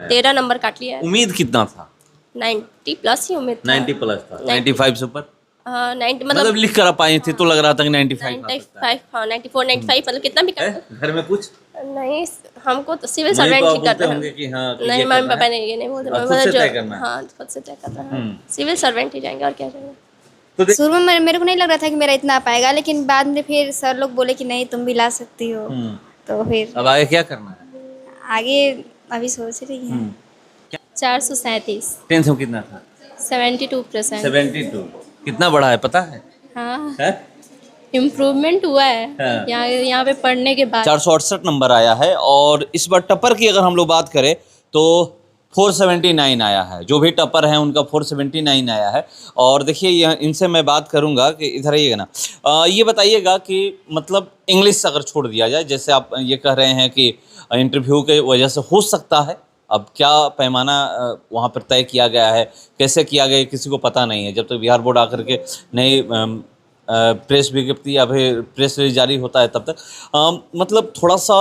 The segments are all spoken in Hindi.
13 नंबर काट लिया है। उम्मीद कितना था? 90 प्लस ही उम्मीद था। 90 प्लस था। 95 से ऊपर? 90 मतलब मतलब लिख कर आ पाई थी तो लग रहा था कि 95 आ सकता है। 95, हाँ 94 95 मतलब कितना भी है? कर। घर में कुछ नहीं, हमको तो सिविल मम्मी सर्वेंट पापा ही बोलते करना होंगे है। कि हाँ कि नहीं, ये मम्मी करना पापा है ने ये नहीं बोलते, और खुद से तय करना है। हाँ खुद से तय करना है। सिविल सर्वेंट ही जाएंगे और क्या जाएंगे। तो देख शुरू में मेरे को नहीं लग रहा था कि मेरा इतना आ पाएगा, लेकिन बाद में फिर सर लोग बोले कि नहीं तुम भी ला सकती हो, तो फिर अब आगे क्या करना है? आगे अभी सोच रही हैं। 437, 10 में कितना था? 72%। 72। कितना बड़ा है पता है? हाँ, है? इम्प्रूवमेंट हुआ है हाँ। यहाँ पे पढ़ने के बाद। 468 नंबर आया है और इस बार टपर की अगर हम लोग बात करें तो 479 आया है। जो भी टपर हैं उनका 479 आया है। और देखिए यह इनसे मैं बात करूंगा कि इधर आइएगा ना, ये बताइएगा कि मतलब इंग्लिश अगर छोड़ दिया जाए, जैसे आप ये कह रहे हैं कि इंटरव्यू के वजह से हो सकता है, अब क्या पैमाना वहाँ पर तय किया गया है, कैसे किया गया है, किसी को पता नहीं है। जब तक बिहार बोर्ड आकर के नई प्रेस विज्ञप्ति या फिर प्रेस रिलीज जारी होता है तब तक मतलब थोड़ा सा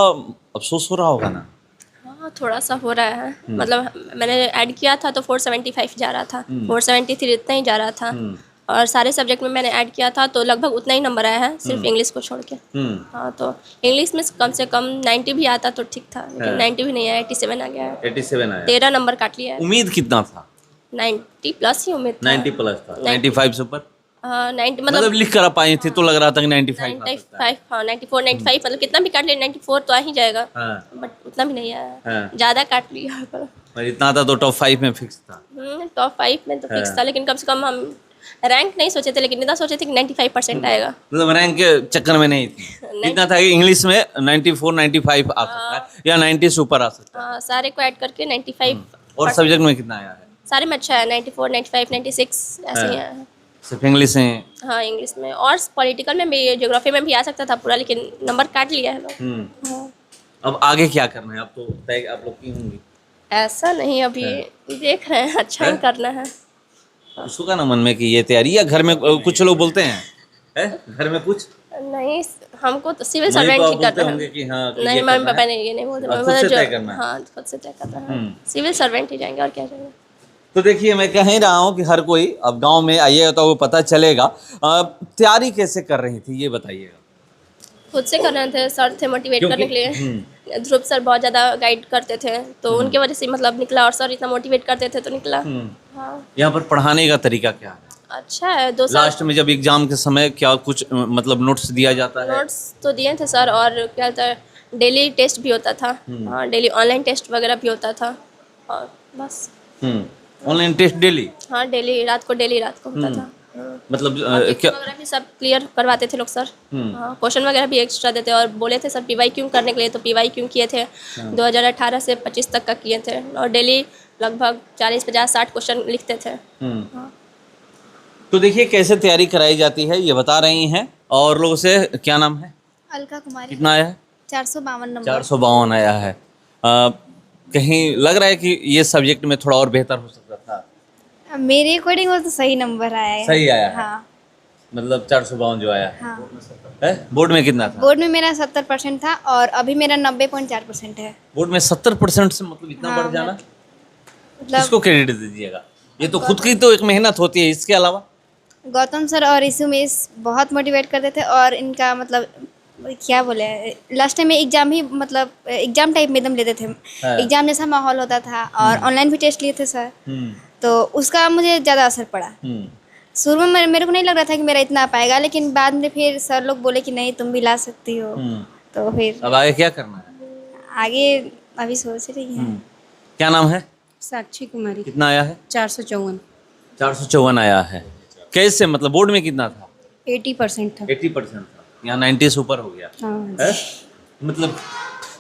अफसोस हो रहा होगा ना? हाँ थोड़ा सा हो रहा है। मतलब मैंने ऐड किया था तो 475 जा रहा था, 473 इतना ही जा रहा था। और सारे सब्जेक्ट में मैंने ऐड किया था तो लगभग उतना ही नंबर आया है, सिर्फ इंग्लिश को छोड़ के। हाँ तो इंग्लिश में कम से कम 90 भी आता तो ठीक था, लेकिन 90 भी नहीं आया, 87 आ गया है। 87 आया। 13 नंबर काट लिया है। उम्मीद कितना था? 90 प्लस ही उम्मीद था। 90 प्लस था। 95 से ऊपर? 90 मतलब मतलब लिख कर आ पाई थी तो लग रहा था कि 95 आ सकता है। 95, हाँ 94 95 मतलब कितना भी काट लिया 94 तो आ ही जाएगा। हाँ। बट उतना भी नहीं आया, हाँ। ज़्यादा काट लिया। और इतना था तो टॉप 5 में फिक्स था। टॉप 5 में तो फिक्स था, लेकिन कम से कम हम रैंक नहीं सोचे थे, लेकिन इतना सोचे थे कि 95% आएगा। मतलब रैंक के चक्कर में नहीं थी। इतना था कि इंग्लिश में 94 95 आ सकता है या 90 से ऊपर आ सकता है। सारे को ऐड करके 95। और सब्जेक्ट में कितना आया है? सारे में अच्छा है, 94 95 96 ऐसे ही आया है। सिर्फ इंग्लिश है? हाँ इंग्लिश में, और पॉलिटिकल में भी, ज्योग्राफी में भी आ सकता था पूरा, लेकिन नंबर काट लिया है लोग। हाँ। अब आगे क्या करना है? अब तो तय आप लोग की होंगी। ऐसा नहीं, अभी देख रहे हैं, अच्छा ही करना है। उसको का ना मन में कि ये तैयारी, या घर में कुछ लोग बोलते हैं है? घर में कुछ नहीं, हमको तो सिविल मम्मी सर्वेंट पापा ही बोलते करना होंगे है। कि हाँ कि नहीं, ये मम्मी करना पापा है ने ये नहीं बोलते, और खुद से तय करना है। हाँ खुद से तय करना है। सिविल सर्वेंट ही जाएंगे और क्या जाएंगे। तो देखिए मैं कह ही रहा हूँ कि हर कोई अब गांव में आइएगा तो वो पता चलेगा। तैयारी कैसे कर रही थी ये बताइएगा। खुद से कर रहे थे, सर थे मोटिवेट करने के लिए। ध्रुव सर बहुत ज़्यादा गाइड करते थे, तो उनके वजह से मतलब निकला, और सर इतना मोटिवेट करते थे तो निकला। हाँ यहाँ पर पढ़ाने का तरीका क्या है? अच्छा है। 2 साल लास्ट में जब एग्जाम के समय क्या कुछ मतलब नोट्स दिया जाता है? नोट्स तो दिए थे सर, और क्या होता है, डेली टेस्ट भी होता था। हाँ डेली ऑनलाइन टेस्ट वगैरह भी होता था, और बस। Online test daily? हाँ डेली रात को होता था। मतलब क्या वगैरह भी सब क्लियर करवाते थे लोग सर। हाँ क्वेश्चन वगैरह भी एक्स्ट्रा देते, और बोले थे सर PYQ करने के लिए, तो PYQ किए थे। 2018 से 25 तक का किए थे, और डेली लगभग 40 50 60 क्वेश्चन लिखते थे। हाँ। तो देखिए कैसे तैयारी कराई जाती है ये बता रही हैं। और लोगों से क्या नाम है? अलका कुमारी। कितना आया है? 452 नंबर। 452 आया है। कहीं लग रहा है कि ये सब्जेक्ट में थोड़ा और बेहतर हो सकता था? मेरे अकॉर्डिंग वो तो सही नंबर आया है। सही आया है? हाँ। मतलब 452 जो आया हाँ। है? बोर्ड में कितना था? बोर्ड में मेरा 70% था, और अभी मेरा 90.4% है। बोर्ड में 70% से मतलब इतना हाँ, बढ़ जाना, मतलब किसको क्रेडिट दीजिएगा? ये तो खुद की तो एक मेहनत होती है, इसके अलावा गौतम सर और ऋषि मिस बहुत मोटिवेट करते थे, और इनका मतलब क्या बोले, लास्ट टाइम में एग्जाम ही मतलब एग्जाम टाइप में एकदम लेते थे। एग्जाम जैसा माहौल होता था, और ऑनलाइन भी टेस्ट लिए थे सर, तो उसका मुझे ज़्यादा असर पड़ा। शुरू में मेरे को नहीं लग रहा था कि मेरा इतना आ पाएगा, लेकिन बाद में फिर सर लोग बोले कि नहीं तुम भी ला सकती हो, तो फिर अब आगे क्या करना है? आगे अभी सोच रही हैं। क्या नाम है? साक्षी कुमारी। कितना आया है? 454। 454 आया है। कैसे मतलब बोर्ड में कितना था? 80% था। 80% था, यहाँ 90 से ऊपर हो गया हाँ। है? मतलब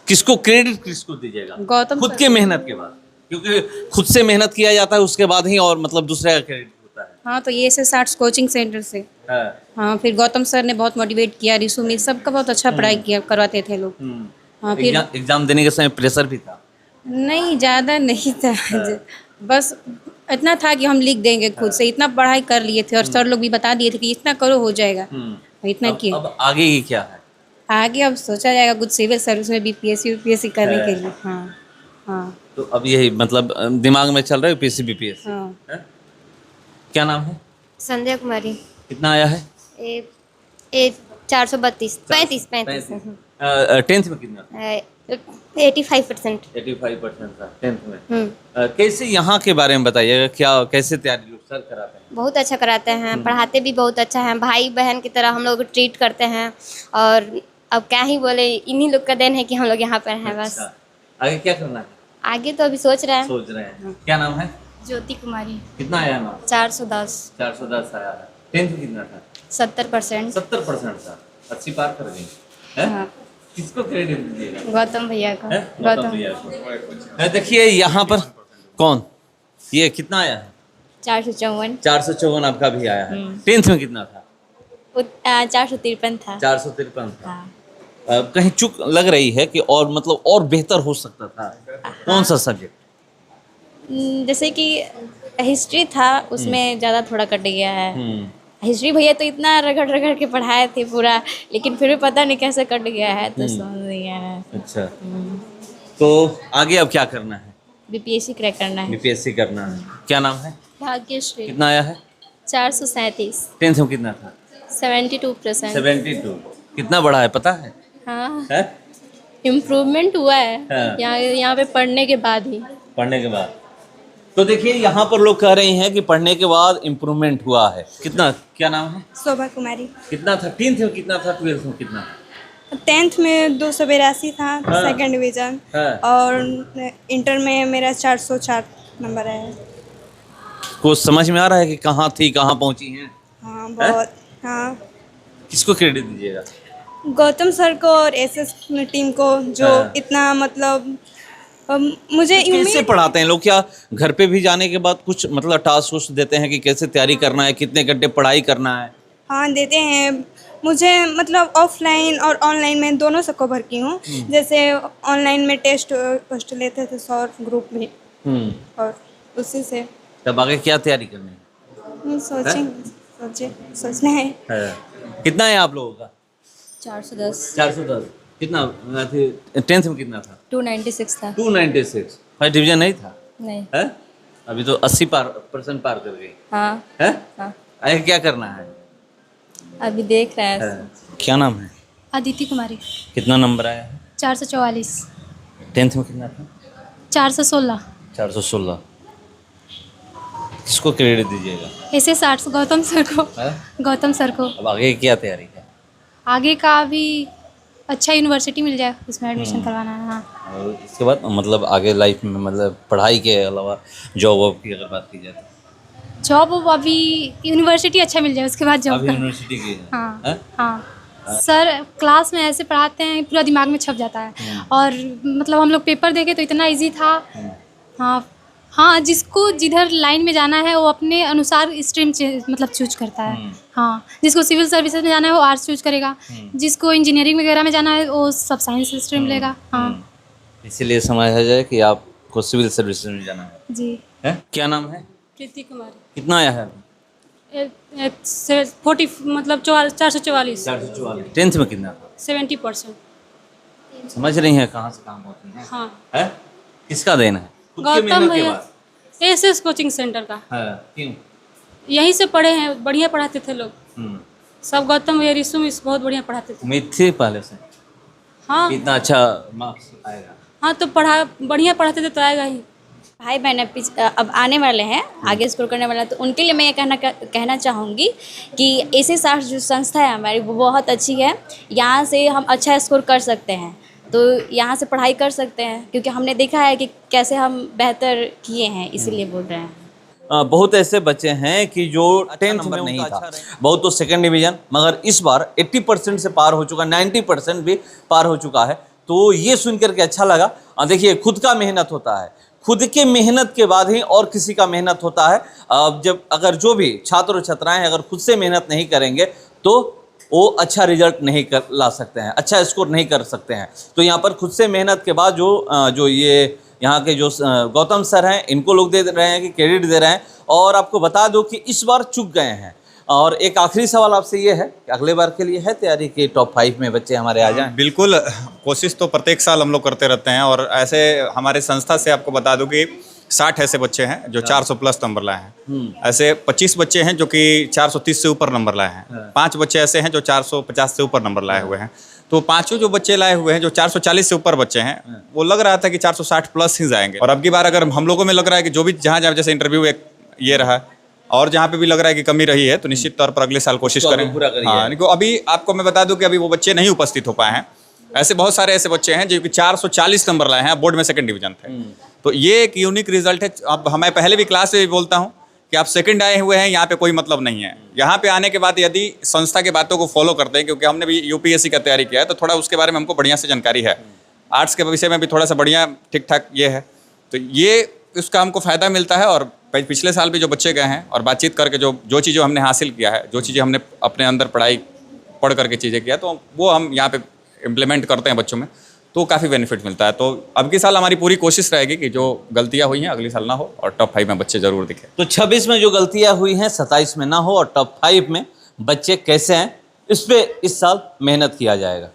किसको क्रेडिट किसको दीजिएगा? गौतम खुद सर के मेहनत के बाद, क्योंकि खुद से मेहनत किया जाता है उसके बाद ही और मतलब दूसरे का क्रेडिट होता है। हाँ तो ये से 60 कोचिंग सेंटर से। हाँ फिर गौतम सर ने बहुत मोटिवेट किया, रिशु मिस सबका बहुत अच्छा पढ़ाई किया करवाते थे लोग। हाँ फिर एग्जाम देने के समय प्रेशर भी था? नहीं ज़्यादा नहीं था। बस इतना था कि हम लिख देंगे खुद से, इतना पढ़ाई कर लिए थे, और सर लोग भी बता दिए थे कि इतना करो हो जाएगा। इतना किया। अब आगे ही क्या है? आगे अब सोचा जाएगा कुछ सिविल सर्विस में BPSC UPSC करने के लिए। हाँ हाँ। तो अब यही मतलब दिमाग में चल रहा है यूपीएससी बीपीएससी। हाँ। क्या नाम है? संध्या कुमारी। कितना आया है? ए 432 35 टेंथ में कितना? 85%। 85% था टेंथ में। कैसे यहाँ के बारे में बताइएगा, क्या कैसे तैयारी लोग सर कराते हैं? बहुत अच्छा कराते हैं, पढ़ाते भी बहुत अच्छा है, भाई बहन की तरह हम लोग को ट्रीट करते हैं। और अब क्या ही बोले, इन्हीं लोग का देन है कि हम लोग यहाँ पर हैं बस। अच्छा, आगे क्या करना है? आगे तो अभी सोच रहे हैं। सोच रहे हैं। क्या नाम है? ज्योति कुमारी। कितना आया नाम? 410। 410 आया है। टेंथ में कितना था? 70%। 70% था। 80 पार कर गई है? हाँ। किसको क्रेडिट दीजिएगा? गौतम भैया का। है? गौतम भैया को। देखिए यहाँ पर कौन, ये कितना आया है? 454। 454 आपका भी आया है। टेंथ में कितना था? 453 था। 453 था। कहीं चूक लग रही है कि और मतलब और बेहतर हो सकता था? कौन सा सब्जेक्ट? जैसे कि हिस्ट्री था, उसमें ज़्यादा थोड़ा कट गया है। हिस्ट्री भैया तो इतना रगड़ रगड़ के पढ़ाए थे पूरा, लेकिन फिर भी पता नहीं कैसे कट गया है, तो समझ नहीं आया है। अच्छा, तो आगे अब क्या करना है? बीपीएससी क्रैक करना है। बीपीएससी करना है। क्या नाम है? भाग्यश्री। कितना आया है? 437। टेंथ में कितना था? 72%। 72। कितना बढ़ा है पता है? हाँ, है? इम्प्रूवमेंट हुआ है हाँ। यहाँ पे पढ़ने के बाद ही। पढ़ने के बाद तो देखिए यहाँ पर लोग कह रहे हैं कि पढ़ने के बाद इम्प्रूवमेंट हुआ है। कितना, क्या नाम है? शोभा कुमारी। कितना था टेंथ में? कितना था ट्वेल्थ में? कितना? 10th में 282 था, हाँ। Second division. हाँ। और इंटर में मेरा 404 नंबर है। कुछ समझ में आ रहा है कि कहाँ थी, कहाँ पहुँची हैं? हाँ बहुत। हाँ, किसको क्रेडिट दीजिएगा? गौतम सर को और एसएस टीम को, जो हाँ। इतना मतलब मुझे कैसे उम्मीद। पढ़ाते हैं लोग? क्या घर पे भी जाने के बाद कुछ मतलब टास्क उस्क देते हैं कि कैसे तैयारी करना है, कितने घंटे पढ़ाई करना है? हाँ देते हैं मुझे, मतलब ऑफलाइन और ऑनलाइन में दोनों से कवर की हूँ। जैसे ऑनलाइन में टेस्ट लेते थे 100 ग्रुप में, और उसी से तब आगे क्या तैयारी करनी है? सोचना है। कितना है आप लोगों का? 410। 410। कितना टेंथ में कितना था? 296 था। 296। फर्स्ट डिवीजन नहीं था? नहीं। है? अभी तो 80% पार कर गई हाँ है? हाँ, आगे क्या करना है? अभी देख रहे हैं। है। क्या नाम है? अदिति कुमारी। कितना नंबर आया है? 444। टेंथ में कितना था? 416। 416। किसको क्रेडिट दीजिएगा? ऐसे 60 गौतम सर को। है? गौतम सर को। अब आगे क्या तैयारी है? आगे का भी अच्छा यूनिवर्सिटी मिल जाए, उसमें एडमिशन करवाना है। हाँ, और इसके बाद मतलब आगे लाइफ में मतलब पढ़ाई के अलावा जॉब वॉब की अगर बात की जाए तो? जॉब अभी यूनिवर्सिटी अच्छा मिल जाए, उसके बाद जॉब अभी का। यूनिवर्सिटी की है? हाँ है? हाँ। सर क्लास में ऐसे पढ़ाते हैं, पूरा दिमाग में छप जाता है। और मतलब हम लोग पेपर देखे तो इतना इजी था। हाँ हाँ, जिसको जिधर लाइन में जाना है वो अपने अनुसार स्ट्रीम मतलब चूज करता है। हाँ, जिसको सिविल सर्विसेज में जाना है वो आर्ट्स चूज करेगा, जिसको इंजीनियरिंग वगैरह में जाना है वो सब साइंस स्ट्रीम लेगा। हाँ इसीलिए समझा जाए कि आपको सिविल सर्विस में जाना है। जी। है? क्या नाम है? कृति कुमारी। कितना आया है? 40 मतलब 444। 444। टेंथ में कितना था? 70%। समझ रही हैं कहाँ से काम होती है? हाँ, है? किसका देना है? खुद की गौतम मेहनत के भैया बाद? एसएस कोचिंग सेंटर का। है। क्यों? यहीं से पढ़े हैं, बढ़िया पढ़ाते थे लोग हम्म। सब। गौतम भैया रिसु मिस बहुत बढ़िया पढ़ाते थे। उम्मीद थी पहले से हाँ इतना अच्छा मार्क्स आएगा? हाँ, तो बढ़िया पढ़ाते थे तो आएगा ही। भाई बहन अब आने वाले हैं, आगे स्कोर करने वाले हैं, तो उनके लिए मैं ये कहना चाहूँगी कि एसएस आर्ट्स जो संस्था है हमारी, वो बहुत अच्छी है। यहाँ से हम अच्छा स्कोर कर सकते हैं, तो यहाँ से पढ़ाई कर सकते हैं, क्योंकि हमने देखा है कि कैसे हम बेहतर किए हैं, इसीलिए बोल रहे हैं। बहुत ऐसे बच्चे हैं कि जो 10th में नहीं था, बहुत तो सेकंड डिवीजन, मगर इस बार 80% से पार हो चुका, 90% भी पार हो चुका है। तो ये सुन करके अच्छा लगा। देखिए, खुद का मेहनत होता है, खुद के मेहनत के बाद ही और किसी का मेहनत होता है। जब अगर जो भी छात्र और छात्राएं अगर खुद से मेहनत नहीं करेंगे तो वो अच्छा रिजल्ट नहीं ला सकते हैं, अच्छा स्कोर नहीं कर सकते हैं। तो यहाँ पर खुद से मेहनत के बाद जो ये यहाँ के जो गौतम सर हैं, इनको लोग दे रहे हैं कि क्रेडिट दे रहे हैं। और आपको बता दो कि इस बार चूक गए हैं, और एक आखिरी सवाल आपसे ये है कि अगले बार के लिए है तैयारी कि टॉप 5 में बच्चे हमारे आ जाएं? बिल्कुल, कोशिश तो प्रत्येक साल हम लोग करते रहते हैं। और ऐसे हमारे संस्था से आपको बता दूं कि 60 ऐसे बच्चे हैं जो 400 प्लस नंबर लाए हैं। ऐसे 25 बच्चे हैं जो कि 430 से ऊपर नंबर लाए हैं। 5 बच्चे ऐसे हैं जो 450 से ऊपर नंबर लाए हुए हैं। तो पांचों जो बच्चे लाए हुए हैं जो 440 से ऊपर बच्चे हैं, वो लग रहा था कि 460 प्लस ही जाएंगे। और अब की बार अगर हम लोगों में लग रहा है कि जो भी जहाँ जहाँ जैसे इंटरव्यू एक ये रहा और जहाँ पे भी लग रहा है कि कमी रही है, तो निश्चित तौर पर अगले साल कोशिश करें पूरा करिए। हाँ, नहीं, अभी आपको मैं बता दूं कि अभी वो बच्चे नहीं उपस्थित हो पाए हैं। ऐसे बहुत सारे ऐसे बच्चे हैं जो कि 440 नंबर लाए हैं, बोर्ड में 2nd डिवीजन थे। तो ये एक यूनिक रिजल्ट है। अब मैं पहले भी क्लास में भी बोलता हूँ कि आप 2nd आए हुए हैं, यहाँ पे कोई मतलब नहीं है। यहाँ पे आने के बाद यदि संस्था की बातों को फॉलो करते हैं, क्योंकि हमने भी यूपीएससी का तैयारी किया है, तो थोड़ा उसके बारे में हमको बढ़िया से जानकारी है। आर्ट्स के विषय में भी थोड़ा सा बढ़िया ठीक ठाक ये है, तो ये उसका हमको फ़ायदा मिलता है। और पिछले साल भी जो बच्चे गए हैं और बातचीत करके जो चीज़ें हमने हासिल किया है, जो चीज़ें हमने अपने अंदर पढ़ करके चीज़ें किया, तो वो हम यहाँ पे इम्प्लीमेंट करते हैं बच्चों में, तो काफ़ी बेनिफिट मिलता है। तो अब की साल हमारी पूरी कोशिश रहेगी कि जो गलतियाँ हुई हैं अगली साल ना हो और टॉप 5 में बच्चे ज़रूर दिखें। तो 26 में जो गलतियां हुई हैं 27 में ना हो और टॉप 5 में बच्चे कैसे हैं, इस पे इस साल मेहनत किया जाएगा।